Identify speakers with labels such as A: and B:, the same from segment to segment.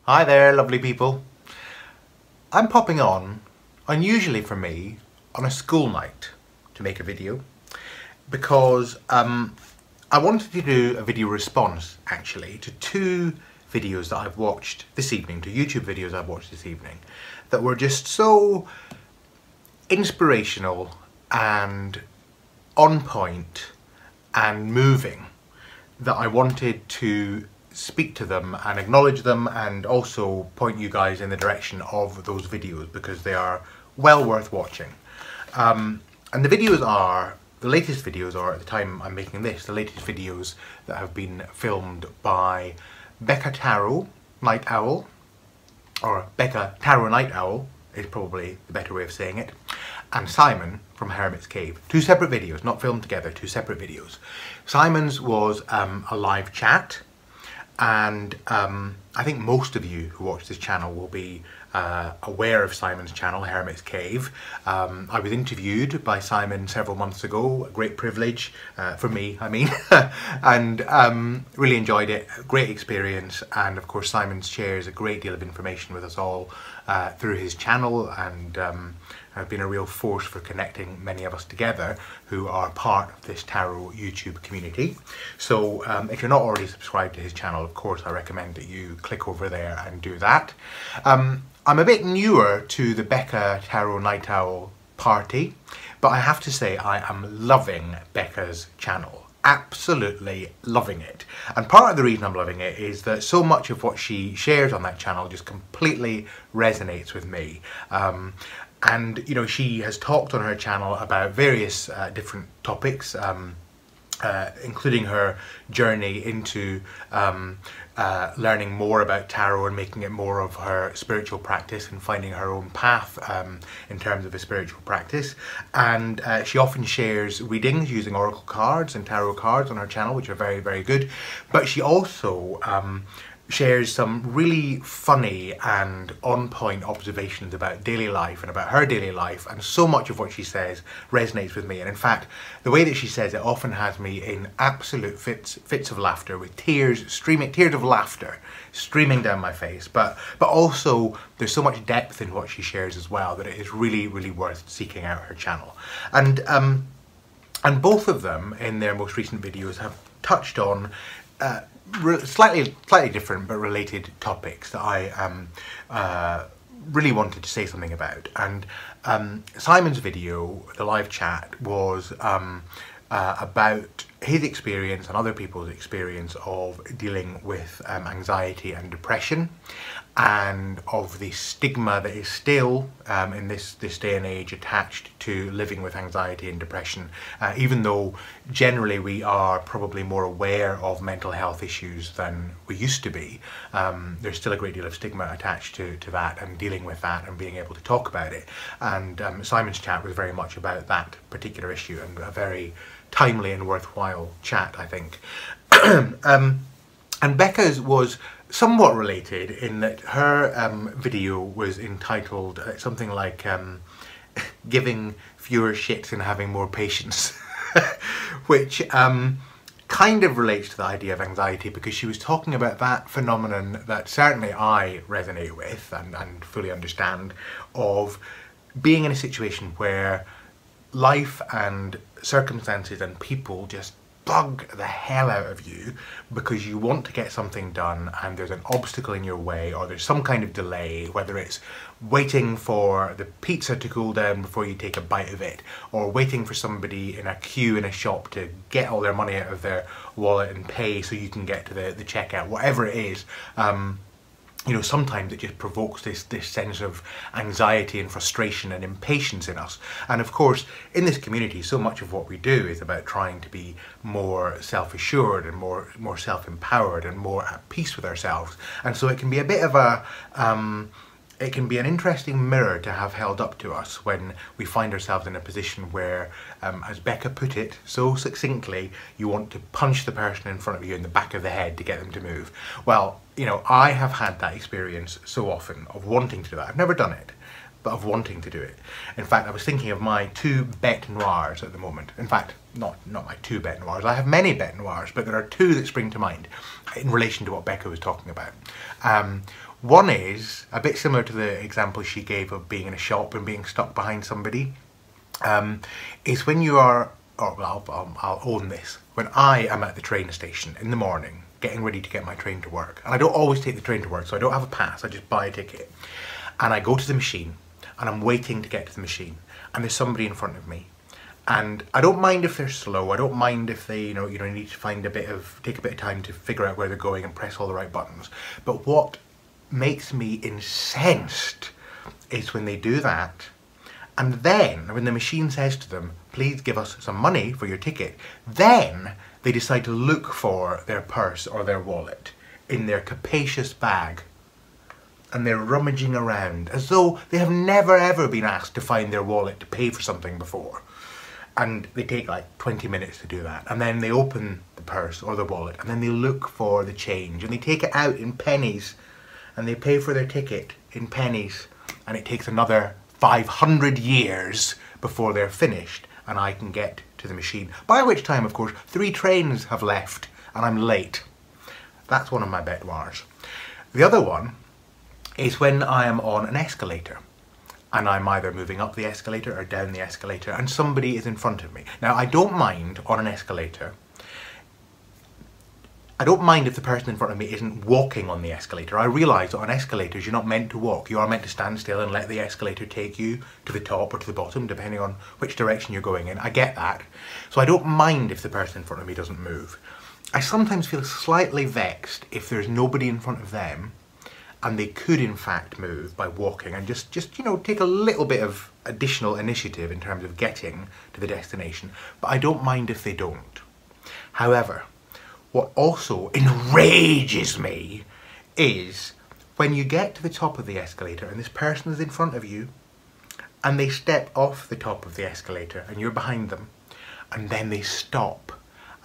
A: Hi there, lovely people. I'm popping on, unusually for me, on a school night to make a video because I wanted to do a video response actually to two videos that I've watched this evening, to YouTube videos I've watched this evening that were just so inspirational and on point and moving that I wanted to speak to them and acknowledge them and also point you guys in the direction of those videos because they are well worth watching. And the videos are, the latest videos are, at the time I'm making this, the latest videos that have been filmed by Becca Tarot Night Owl, or Becca Tarot Night Owl is probably the better way of saying it, and Simon from Hermit's Cave. Two separate videos, not filmed together, two separate videos. Simon's was a live chat, and I think most of you who watch this channel will be aware of Simon's channel, Hermit's Cave. I was interviewed by Simon several months ago, a great privilege for me, I mean, and really enjoyed it, great experience, and of course Simon shares a great deal of information with us all through his channel, and have been a real force for connecting many of us together who are part of this tarot YouTube community. So if you're not already subscribed to his channel, of course I recommend that you click over there and do that. I'm a bit newer to the Becca Tarot Night Owl party, but I have to say I am loving Becca's channel. Absolutely loving it. And part of the reason I'm loving it is that so much of what she shares on that channel just completely resonates with me. And you know, she has talked on her channel about various different topics, including her journey into learning more about tarot and making it more of her spiritual practice and finding her own path in terms of a spiritual practice. And she often shares readings using oracle cards and tarot cards on her channel, which are very, very good. But she also shares some really funny and on-point observations about daily life and about her daily life, and so much of what she says resonates with me. And in fact, the way that she says it often has me in absolute fits of laughter, with tears of laughter streaming down my face. But also there's so much depth in what she shares as well that it is really, really worth seeking out her channel. And both of them in their most recent videos have touched on slightly different but related topics that I really wanted to say something about. And Simon's video, the live chat, was about his experience and other people's experience of dealing with anxiety and depression, and of the stigma that is still in this day and age attached to living with anxiety and depression. Even though generally we are probably more aware of mental health issues than we used to be, there's still a great deal of stigma attached to that, and dealing with that and being able to talk about it. And Simon's chat was very much about that particular issue, and a very timely and worthwhile chat, I think. And Becca's was somewhat related in that her video was entitled something like giving fewer shits and having more patience, which kind of relates to the idea of anxiety, because she was talking about that phenomenon that certainly I resonate with and fully understand, of being in a situation where life and circumstances and people just bug the hell out of you because you want to get something done and there's an obstacle in your way, or there's some kind of delay, whether it's waiting for the pizza to cool down before you take a bite of it, or waiting for somebody in a queue in a shop to get all their money out of their wallet and pay so you can get to the checkout, whatever it is. You know, sometimes it just provokes this sense of anxiety and frustration and impatience in us. And of course, in this community, so much of what we do is about trying to be more self-assured and more self-empowered and more at peace with ourselves. And so it can be a bit of a it can be an interesting mirror to have held up to us when we find ourselves in a position where, as Becca put it so succinctly, you want to punch the person in front of you in the back of the head to get them to move. Well, you know, I have had that experience so often of wanting to do that. I've never done it, but of wanting to do it. In fact, I was thinking of my two bête noirs at the moment. In fact, not my two bête noirs. I have many bête noirs, but there are two that spring to mind in relation to what Becca was talking about. One is a bit similar to the example she gave of being in a shop and being stuck behind somebody. Is when you are, I'll own this, when I am at the train station in the morning getting ready to get my train to work, and I don't always take the train to work, so I don't have a pass, I just buy a ticket, and I go to the machine and I'm waiting to get to the machine, and there's somebody in front of me, and I don't mind if they're slow, I don't mind if they need to find take a bit of time to figure out where they're going and press all the right buttons. But what makes me incensed is when they do that, and then when the machine says to them, please give us some money for your ticket, then they decide to look for their purse or their wallet in their capacious bag, and they're rummaging around as though they have never ever been asked to find their wallet to pay for something before. And they take like 20 minutes to do that, and then they open the purse or the wallet, and then they look for the change, and they take it out in pennies, and they pay for their ticket in pennies, and it takes another 500 years before they're finished and I can get to the machine. By which time, of course, 3 trains have left and I'm late. That's one of my bêtoires. The other one is when I am on an escalator and I'm either moving up the escalator or down the escalator and somebody is in front of me. Now, I don't mind on an escalator. I don't mind if the person in front of me isn't walking on the escalator. I realise that on escalators you're not meant to walk. You are meant to stand still and let the escalator take you to the top or to the bottom, depending on which direction you're going in. I get that. So I don't mind if the person in front of me doesn't move. I sometimes feel slightly vexed if there's nobody in front of them and they could in fact move by walking and just take a little bit of additional initiative in terms of getting to the destination. But I don't mind if they don't. However, what also enrages me is when you get to the top of the escalator and this person is in front of you and they step off the top of the escalator and you're behind them, and then they stop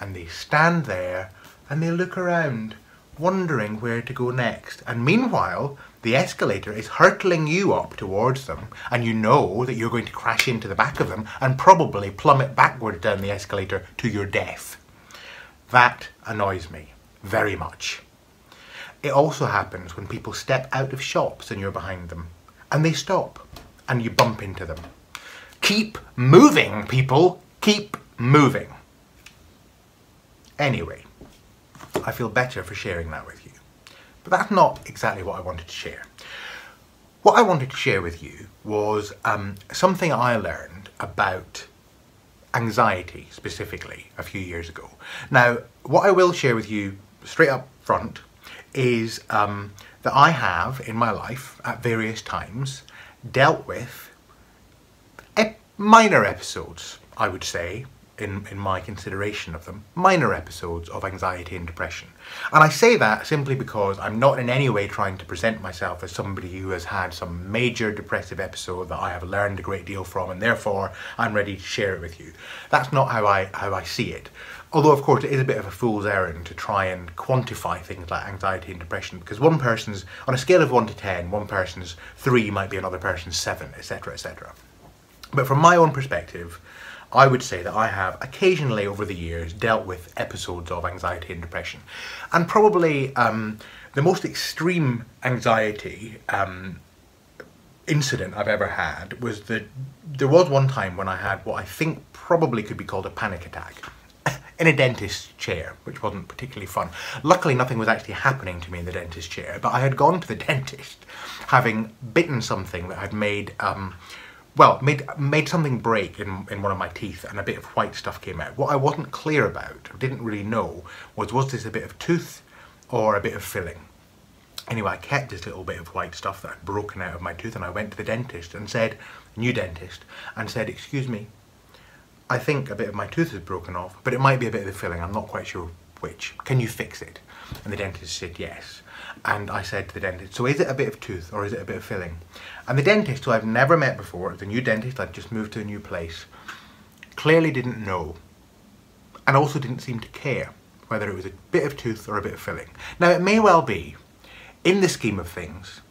A: and they stand there and they look around wondering where to go next, and meanwhile the escalator is hurtling you up towards them and you know that you're going to crash into the back of them and probably plummet backwards down the escalator to your death. That annoys me very much. It also happens when people step out of shops and you're behind them and they stop and you bump into them. Keep moving, people. Keep moving. Anyway, I feel better for sharing that with you. But that's not exactly what I wanted to share. What I wanted to share with you was something I learned about anxiety specifically a few years ago. Now, what I will share with you straight up front is that I have in my life at various times dealt with minor episodes, I would say, in my consideration of them, minor episodes of anxiety and depression. And I say that simply because I'm not in any way trying to present myself as somebody who has had some major depressive episode that I have learned a great deal from and therefore I'm ready to share it with you. That's not how I see it. Although of course it is a bit of a fool's errand to try and quantify things like anxiety and depression, because one person's, on a scale of 1 to 10, one person's 3 might be another person's 7, etc, etc. But from my own perspective, I would say that I have occasionally over the years dealt with episodes of anxiety and depression. And probably the most extreme anxiety incident I've ever had was that there was one time when I had what I think probably could be called a panic attack in a dentist's chair, which wasn't particularly fun. Luckily nothing was actually happening to me in the dentist's chair, but I had gone to the dentist having bitten something that had made made something break in one of my teeth and a bit of white stuff came out. What I wasn't clear about, or didn't really know, was this a bit of tooth or a bit of filling? Anyway, I kept this little bit of white stuff that had broken out of my tooth and I went to the dentist and said, new dentist, and said, excuse me, I think a bit of my tooth has broken off, but it might be a bit of the filling, I'm not quite sure which. Can you fix it? And the dentist said yes. And I said to the dentist, so is it a bit of tooth or is it a bit of filling? And the dentist, who I've never met before, the new dentist, I'd just moved to a new place, clearly didn't know and also didn't seem to care whether it was a bit of tooth or a bit of filling. Now it may well be, in the scheme of things,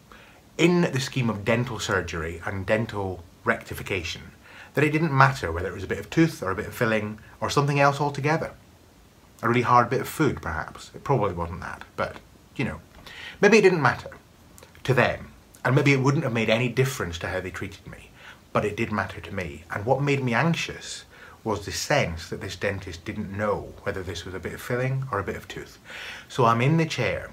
A: in the scheme of dental surgery and dental rectification, that it didn't matter whether it was a bit of tooth or a bit of filling or something else altogether. A really hard bit of food perhaps. It probably wasn't that, but you know. Maybe it didn't matter. to them. And maybe it wouldn't have made any difference to how they treated me, but it did matter to me. And what made me anxious was the sense that this dentist didn't know whether this was a bit of filling or a bit of tooth. So I'm in the chair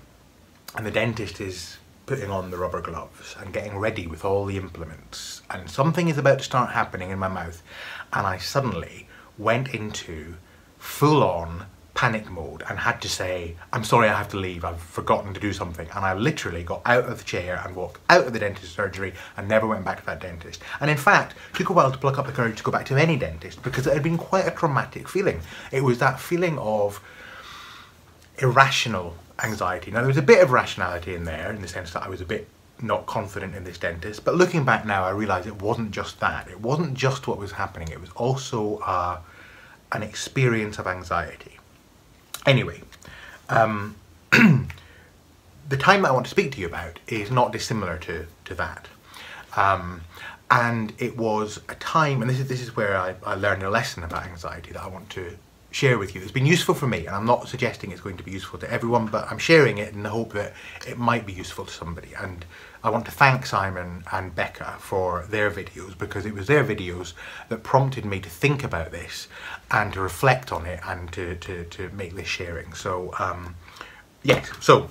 A: and the dentist is putting on the rubber gloves and getting ready with all the implements, and something is about to start happening in my mouth, and I suddenly went into full-on panic mode and had to say, I'm sorry, I have to leave, I've forgotten to do something. And I literally got out of the chair and walked out of the dentist's surgery and never went back to that dentist. And in fact, it took a while to pluck up the courage to go back to any dentist, because it had been quite a traumatic feeling. It was that feeling of irrational anxiety. Now, there was a bit of rationality in there, in the sense that I was a bit not confident in this dentist, but looking back now, I realise it wasn't just that. It wasn't just what was happening, it was also an experience of anxiety. Anyway, the time that I want to speak to you about is not dissimilar to that. And it was a time, and this is where I learned a lesson about anxiety that I want to share with you. It's been useful for me, and I'm not suggesting it's going to be useful to everyone, but I'm sharing it in the hope that it might be useful to somebody. And I want to thank Simon and Becca for their videos, because it was their videos that prompted me to think about this and to reflect on it and to make this sharing. So yes, so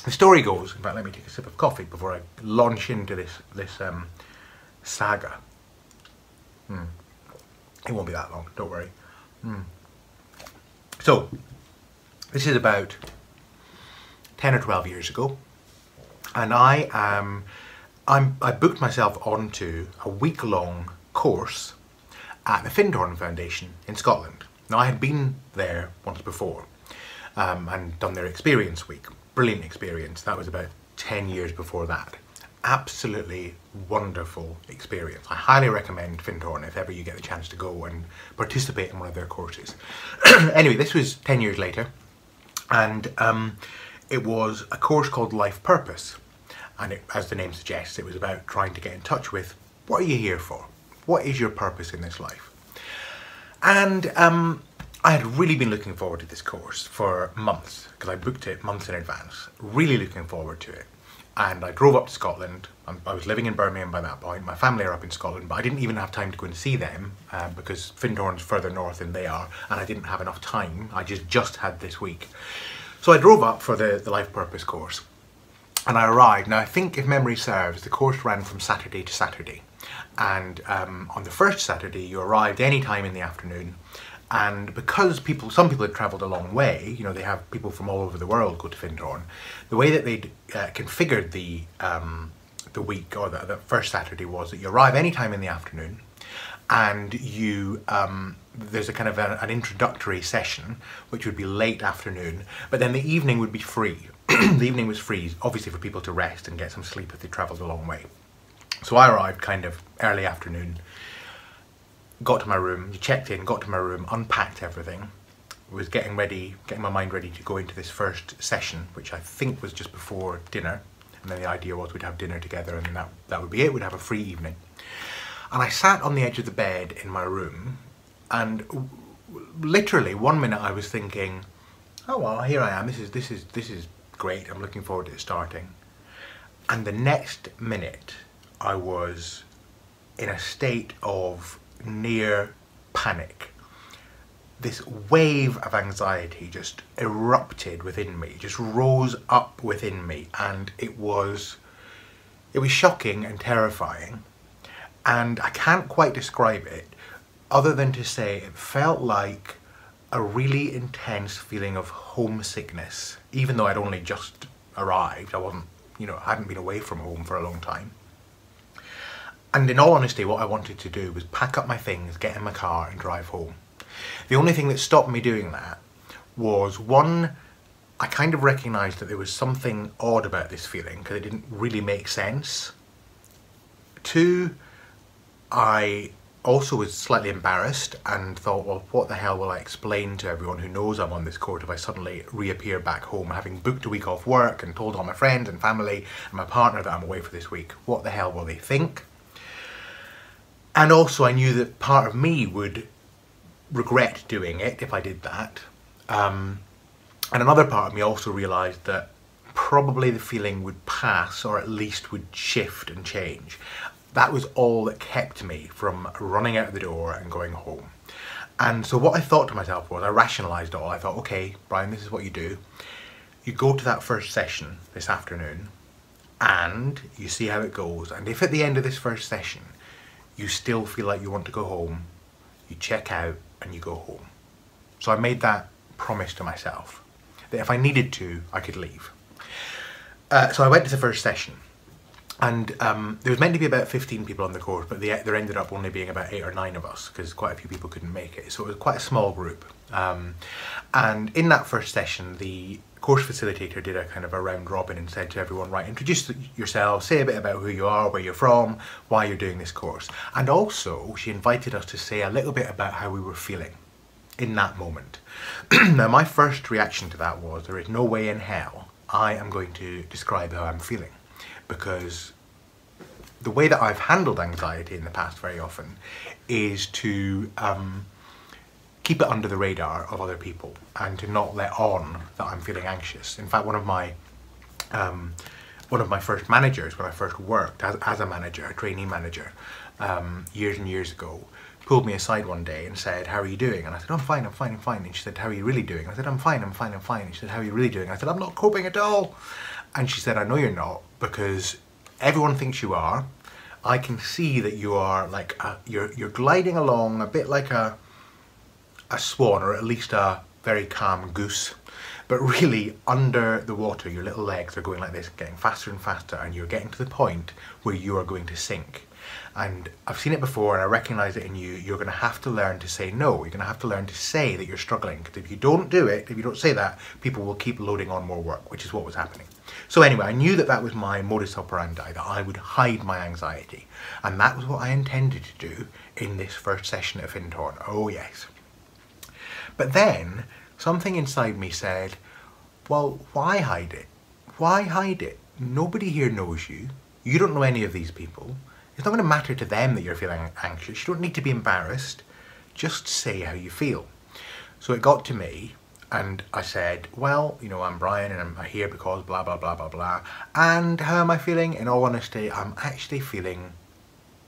A: the story goes, in fact, let me take a sip of coffee before I launch into this saga. It won't be that long, don't worry. So, this is about 10 or 12 years ago, and I booked myself onto a week-long course at the Findhorn Foundation in Scotland. Now, I had been there once before and done their experience week. Brilliant experience. That was about 10 years before that. Absolutely wonderful experience. I highly recommend Findhorn if ever you get the chance to go and participate in one of their courses. Anyway, this was 10 years later, and it was a course called Life Purpose, and as the name suggests, it was about trying to get in touch with what are you here for? What is your purpose in this life? And I had really been looking forward to this course for months, because I booked it months in advance, really looking forward to it. And I drove up to Scotland. I was living in Birmingham by that point. My family are up in Scotland, but I didn't even have time to go and see them because Findhorn's further north than they are, and I didn't have enough time. I just had this week. So I drove up for the Life Purpose course, and I arrived. Now, I think, if memory serves, the course ran from Saturday to Saturday. And on the first Saturday, you arrived any time in the afternoon. And because some people had travelled a long way, you know, they have people from all over the world go to Findhorn, the way that they'd configured the week, or the first Saturday, was that you arrive any time in the afternoon, and you there's a kind of an introductory session, which would be late afternoon, but then the evening would be free. The evening was free, obviously, for people to rest and get some sleep if they travelled a long way. So I arrived kind of early afternoon, got to my room, checked in, got to my room, unpacked everything, was getting my mind ready to go into this first session, which I think was just before dinner. And then the idea was we'd have dinner together, and then that would be it, we'd have a free evening. And I sat on the edge of the bed in my room, and literally 1 minute I was thinking, oh well, here I am, this is great, I'm looking forward to it starting. And the next minute I was in a state of near panic. This wave of anxiety just erupted within me, just rose up within me, and it was shocking and terrifying, and I can't quite describe it other than to say it felt like a really intense feeling of homesickness, even though I'd only just arrived. I wasn't, you know, I hadn't been away from home for a long time. And in all honesty, what I wanted to do was pack up my things, get in my car and drive home. The only thing that stopped me doing that was, one, I kind of recognised that there was something odd about this feeling because it didn't really make sense. Two, I also was slightly embarrassed and thought, well, what the hell will I explain to everyone who knows I'm on this course if I suddenly reappear back home, having booked a week off work and told all my friends and family and my partner that I'm away for this week? What the hell will they think? And also I knew that part of me would regret doing it if I did that. And another part of me also realised that probably the feeling would pass, or at least would shift and change. That was all that kept me from running out of the door and going home. And so what I thought to myself was, I rationalised it all. I thought, okay, Brian, this is what you do. You go to that first session this afternoon and you see how it goes. And if at the end of this first session, you still feel like you want to go home, you check out and you go home. So I made that promise to myself, that if I needed to, I could leave. So I went to the first session. And there was meant to be about 15 people on the course, but there ended up only being about 8 or 9 of us, because quite a few people couldn't make it. So it was quite a small group. And in that first session, the course facilitator did a kind of a round robin and said to everyone, right, introduce yourself, say a bit about who you are, where you're from, why you're doing this course. And also, she invited us to say a little bit about how we were feeling in that moment. Now, my first reaction to that was, there is no way in hell I am going to describe how I'm feeling. Because the way that I've handled anxiety in the past very often is to keep it under the radar of other people and to not let on that I'm feeling anxious. In fact, one of my first managers, when I first worked as a manager, a trainee manager, years and years ago, pulled me aside one day and said, how are you doing? And I said, I'm fine, I'm fine, I'm fine. And she said, how are you really doing? I said, I'm fine, I'm fine, I'm fine. And she said, how are you really doing? I said, I'm not coping at all. And she said, I know you're not, because everyone thinks you are. I can see that you are like, you're gliding along a bit like a swan, or at least a very calm goose. But really, under the water, your little legs are going like this, getting faster and faster, and you're getting to the point where you are going to sink. And I've seen it before, and I recognise it in you. You're going to have to learn to say no. You're going to have to learn to say that you're struggling. Because if you don't do it, if you don't say that, people will keep loading on more work, which is what was happening. So anyway, I knew that that was my modus operandi, that I would hide my anxiety. And that was what I intended to do in this first session at Fintorn. Oh yes. But then, something inside me said, well, why hide it? Why hide it? Nobody here knows you. You don't know any of these people. It's not going to matter to them that you're feeling anxious. You don't need to be embarrassed. Just say how you feel. So it got to me, and I said, well, you know, I'm Brian and I'm here because blah, blah, blah, blah, blah. And how am I feeling? In all honesty, I'm actually feeling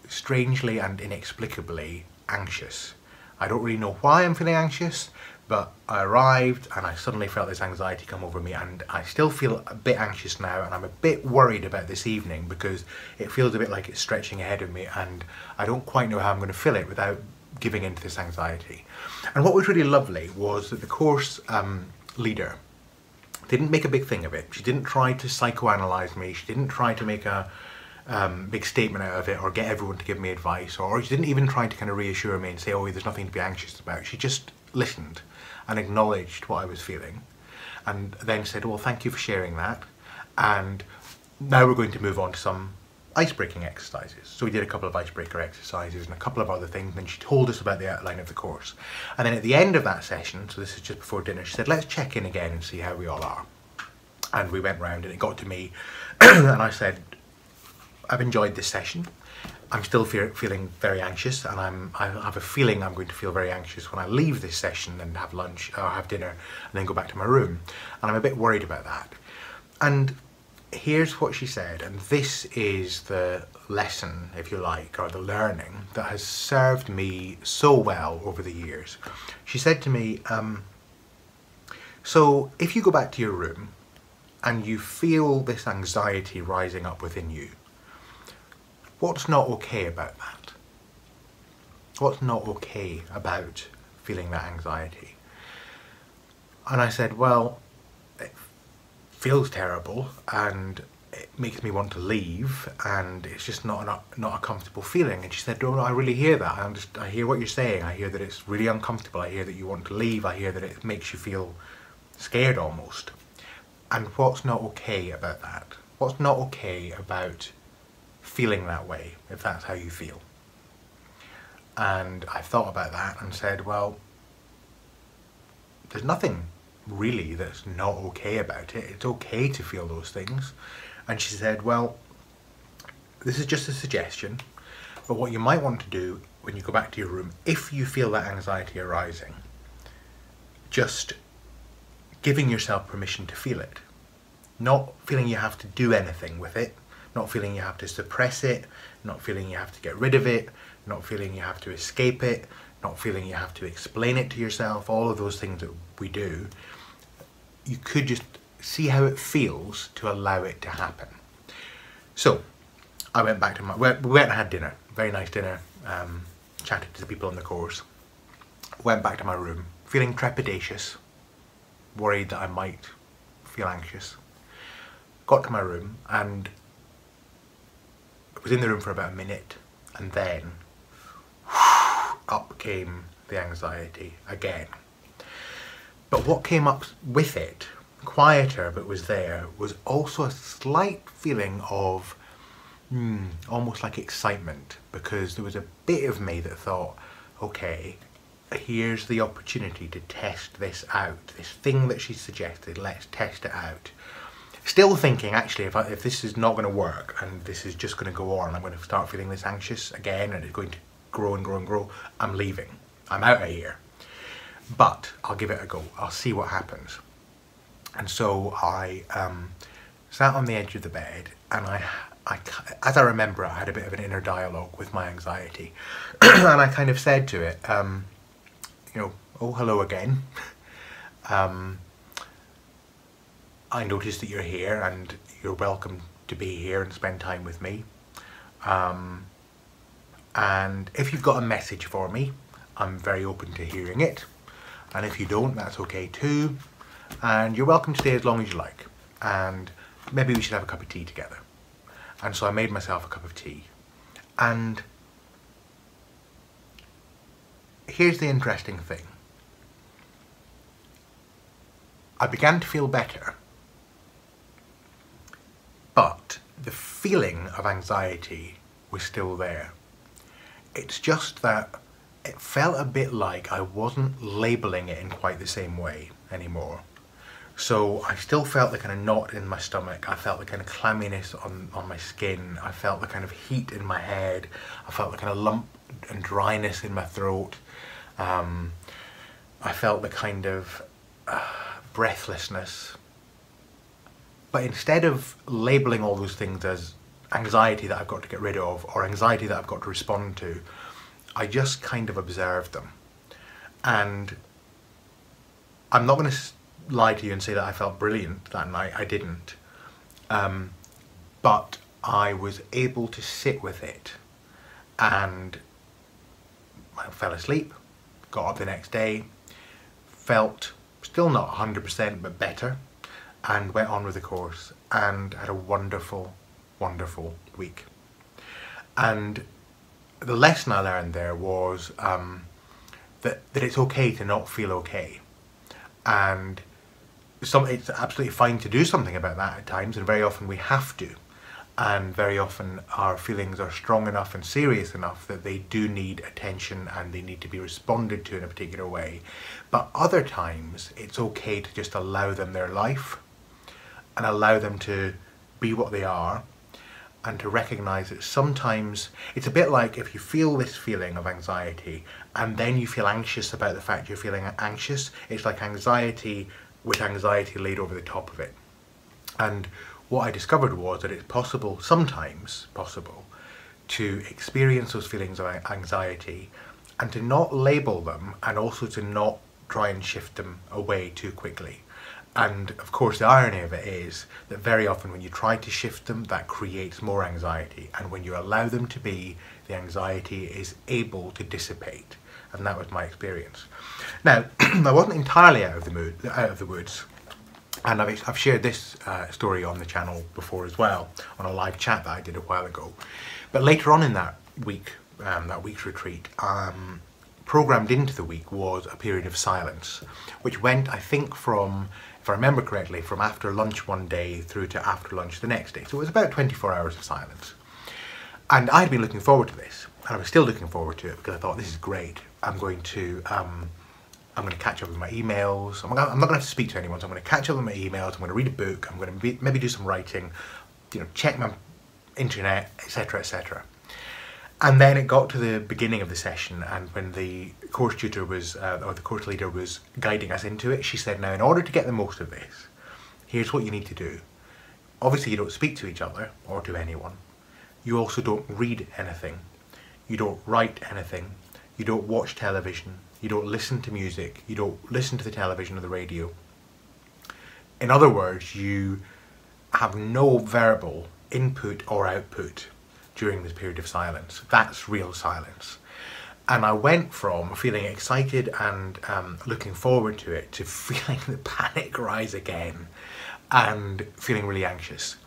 A: strangely and inexplicably anxious. I don't really know why I'm feeling anxious, but I arrived and I suddenly felt this anxiety come over me, and I still feel a bit anxious now, and I'm a bit worried about this evening because it feels a bit like it's stretching ahead of me and I don't quite know how I'm going to fill it without giving into this anxiety. And what was really lovely was that the course leader didn't make a big thing of it. She didn't try to psychoanalyze me. She didn't try to make a big statement out of it or get everyone to give me advice, or she didn't even try to kind of reassure me and say, oh, there's nothing to be anxious about. She just listened and acknowledged what I was feeling, and then said, well, thank you for sharing that, and now we're going to move on to some ice-breaking exercises. So we did a couple of icebreaker exercises and a couple of other things, and she told us about the outline of the course. And then at the end of that session, so this is just before dinner, she said, let's check in again and see how we all are. And we went round and it got to me and I said, I've enjoyed this session. I'm still feeling very anxious, and I have a feeling I'm going to feel very anxious when I leave this session and have lunch or have dinner and then go back to my room. And I'm a bit worried about that. And here's what she said, and this is the lesson, if you like, or the learning that has served me so well over the years. She said to me, so if you go back to your room and you feel this anxiety rising up within you, what's not okay about that? What's not okay about feeling that anxiety? And I said, well, it feels terrible and it makes me want to leave, and it's just not a comfortable feeling. And she said, oh, no, I really hear that. I hear what you're saying. I hear that it's really uncomfortable. I hear that you want to leave. I hear that it makes you feel scared almost. And what's not okay about that? What's not okay about feeling that way, if that's how you feel? And I thought about that and said, well, there's nothing really that's not okay about it. It's okay to feel those things. And she said, well, this is just a suggestion, but what you might want to do when you go back to your room, if you feel that anxiety arising, just giving yourself permission to feel it. Not feeling you have to do anything with it, not feeling you have to suppress it, not feeling you have to get rid of it, not feeling you have to escape it, not feeling you have to explain it to yourself, all of those things that we do. You could just see how it feels to allow it to happen. So I went back to we went and had dinner, very nice dinner, chatted to the people on the course, went back to my room, feeling trepidatious, worried that I might feel anxious. Got to my room and was in the room for about a minute, and then up came the anxiety again. But what came up with it, quieter but was there, was also a slight feeling of almost like excitement, because there was a bit of me that thought, okay, here's the opportunity to test this out, this thing that she suggested, let's test it out. Still thinking, actually, if this is not going to work and this is just going to go on, I'm going to start feeling this anxious again and it's going to grow and grow and grow, I'm leaving. I'm out of here. But I'll give it a go. I'll see what happens. And so I sat on the edge of the bed, and as I remember it, I had a bit of an inner dialogue with my anxiety. And I kind of said to it, you know, oh, hello again. I noticed that you're here and you're welcome to be here and spend time with me. And if you've got a message for me, I'm very open to hearing it. And if you don't, that's okay too. And you're welcome to stay as long as you like. And maybe we should have a cup of tea together. And so I made myself a cup of tea. And here's the interesting thing. I began to feel better. But the feeling of anxiety was still there. It's just that it felt a bit like I wasn't labelling it in quite the same way anymore. So I still felt the kind of knot in my stomach, I felt the kind of clamminess on my skin, I felt the kind of heat in my head, I felt the kind of lump and dryness in my throat, I felt the kind of breathlessness. But instead of labelling all those things as anxiety that I've got to get rid of or anxiety that I've got to respond to, I just kind of observed them. And I'm not going to lie to you and say that I felt brilliant that night. I didn't. But I was able to sit with it, and I fell asleep, got up the next day, felt still not 100% but better, and went on with the course and had a wonderful, wonderful week. And the lesson I learned there was that it's okay to not feel okay. And it's absolutely fine to do something about that at times, and very often we have to. And very often our feelings are strong enough and serious enough that they do need attention and they need to be responded to in a particular way. But other times it's okay to just allow them their life and allow them to be what they are, and to recognise that sometimes it's a bit like if you feel this feeling of anxiety and then you feel anxious about the fact you're feeling anxious, it's like anxiety with anxiety laid over the top of it. And what I discovered was that it's possible, sometimes possible, to experience those feelings of anxiety and to not label them, and also to not try and shift them away too quickly. And of course the irony of it is that very often when you try to shift them, that creates more anxiety, and when you allow them to be, the anxiety is able to dissipate. And that was my experience. Now, I wasn't entirely out of the woods, and I've shared this story on the channel before as well, on a live chat that I did a while ago. But later on in that week's retreat, programmed into the week was a period of silence, which went, I think, from, if I remember correctly, from after lunch one day through to after lunch the next day. So it was about 24 hours of silence. And I'd been looking forward to this, and I was still looking forward to it, because I thought, this is great. I'm going to catch up with my emails. I'm not going to have to speak to anyone, so I'm going to catch up with my emails, I'm going to read a book, I'm going to maybe do some writing, you know, check my internet, etc., etc. And then it got to the beginning of the session, and when the course tutor was, or the course leader was guiding us into it, she said, now in order to get the most of this, here's what you need to do. obviously you don't speak to each other or to anyone. You also don't read anything. You don't write anything. You don't watch television. You don't listen to music. You don't listen to the television or the radio. In other words, you have no verbal input or output during this period of silence. That's real silence. And I went from feeling excited and looking forward to it to feeling the panic rise again and feeling really anxious.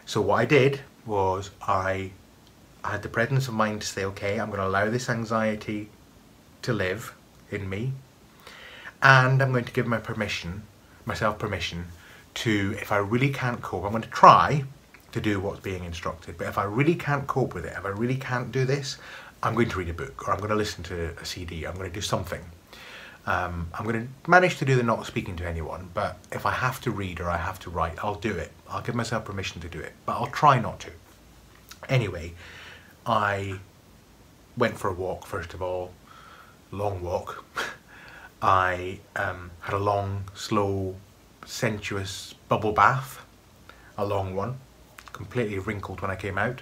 A: So what I did was I had the presence of mind to say, okay, I'm going to allow this anxiety to live in me, and I'm going to give myself permission to, if I really can't cope, I'm going to try to do what's being instructed, but if I really can't cope with it, if I really can't do this, I'm going to read a book, or I'm going to listen to a CD, I'm going to do something. I'm going to manage to do the not speaking to anyone, but if I have to read or I have to write, I'll do it. I'll give myself permission to do it, but I'll try not to. Anyway, I went for a walk, first of all, long walk. I had a long, slow, sensuous bubble bath, a long one, completely wrinkled when I came out.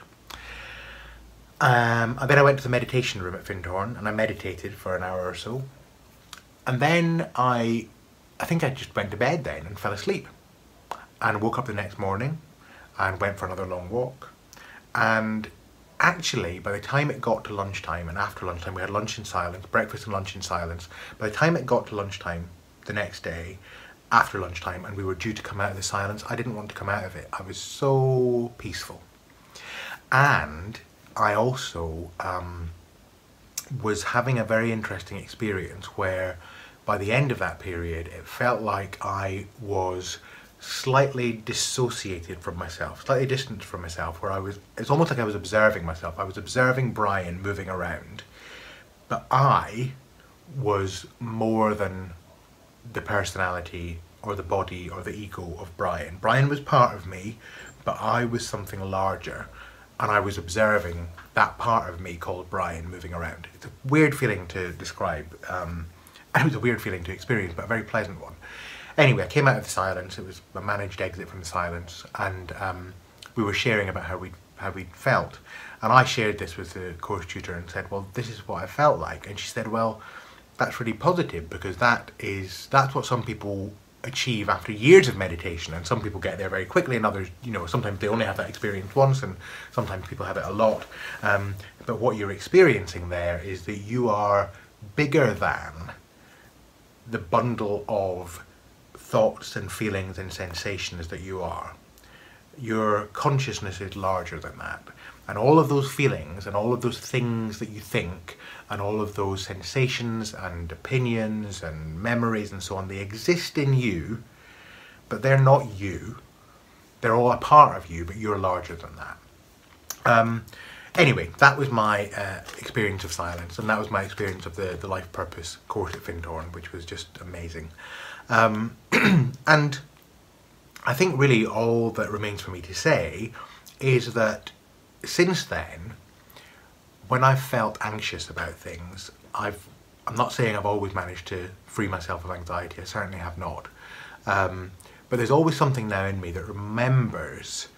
A: And then I went to the meditation room at Findhorn and I meditated for an hour or so. And then I think I just went to bed then and fell asleep. And woke up the next morning and went for another long walk. And actually, by the time it got to lunchtime, and after lunchtime, we had lunch in silence, breakfast and lunch in silence. By the time it got to lunchtime the next day, after lunchtime, and we were due to come out of the silence, I didn't want to come out of it. I was so peaceful. And I also was having a very interesting experience where by the end of that period, it felt like I was slightly dissociated from myself, slightly distant from myself, where it's almost like I was observing myself. I was observing Brian moving around, but I was more than the personality or the body or the ego of Brian. Brian was part of me, but I was something larger, and I was observing that part of me called Brian moving around. It's a weird feeling to describe, and it was a weird feeling to experience, but a very pleasant one. Anyway, I came out of the silence. It was a managed exit from the silence, and we were sharing about how we'd felt. And I shared this with the course tutor and said, well, this is what I felt like. And she said, well, that's really positive, because that's what some people achieve after years of meditation, and some people get there very quickly, and others, sometimes they only have that experience once, and sometimes people have it a lot. But what you're experiencing there is that you are bigger than the bundle of thoughts and feelings and sensations that you are. Your consciousness is larger than that. And all of those feelings and all of those things that you think and all of those sensations and opinions and memories and so on, they exist in you, but they're not you. They're all a part of you, but you're larger than that. Anyway, that was my experience of silence, and that was my experience of the Life Purpose course at Findhorn, which was just amazing. And I think really all that remains for me to say is that since then, when I've felt anxious about things, I'm not saying I've always managed to free myself of anxiety, I certainly have not. But there's always something now in me that remembers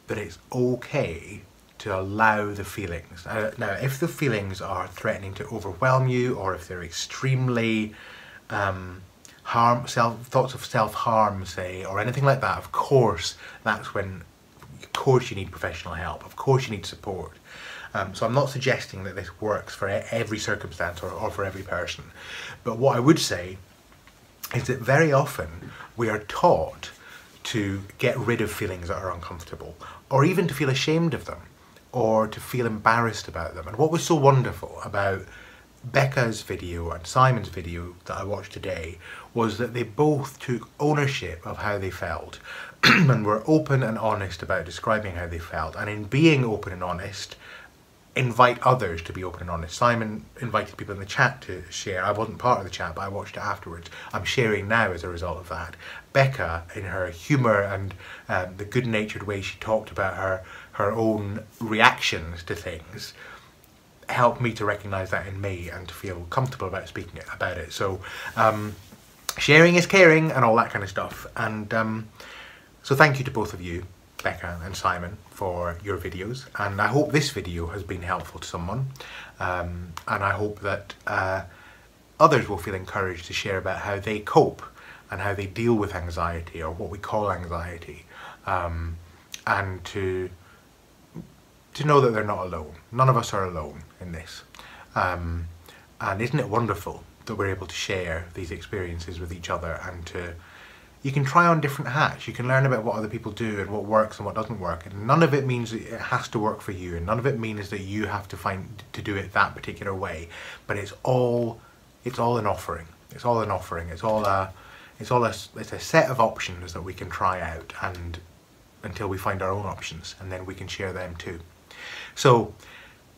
A: that it's okay to allow the feelings. Now, if the feelings are threatening to overwhelm you, or if they're extremely thoughts of self-harm, say, or anything like that, of course, that's when, of course, you need professional help. Of course, you need support. So I'm not suggesting that this works for every circumstance or for every person. But what I would say is that very often we are taught to get rid of feelings that are uncomfortable, or even to feel ashamed of them, or to feel embarrassed about them. And what was so wonderful about Becca's video and Simon's video that I watched today was that they both took ownership of how they felt and were open and honest about describing how they felt, and in being open and honest, invite others to be open and honest. Simon invited people in the chat to share. I wasn't part of the chat, but I watched it afterwards. I'm sharing now as a result of that. Becca, in her humour and the good-natured way she talked about her own reactions to things, helped me to recognise that in me and to feel comfortable about speaking about it. So sharing is caring and all that kind of stuff. And so thank you to both of you. Becca and Simon, for your videos, and I hope this video has been helpful to someone, and I hope that others will feel encouraged to share about how they cope and how they deal with anxiety, or what we call anxiety, and to know that they're not alone. None of us are alone in this, and isn't it wonderful that we're able to share these experiences with each other, and you can try on different hats, you can learn about what other people do and what works and what doesn't work, and none of it means that it has to work for you, and none of it means that you have to do it that particular way, but it's all an offering. It's all an offering. It's a set of options that we can try out, and until we find our own options, and then we can share them too. So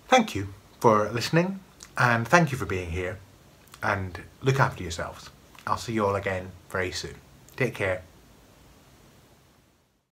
A: thank you for listening, and thank you for being here, and look after yourselves. I'll see you all again very soon. Take care.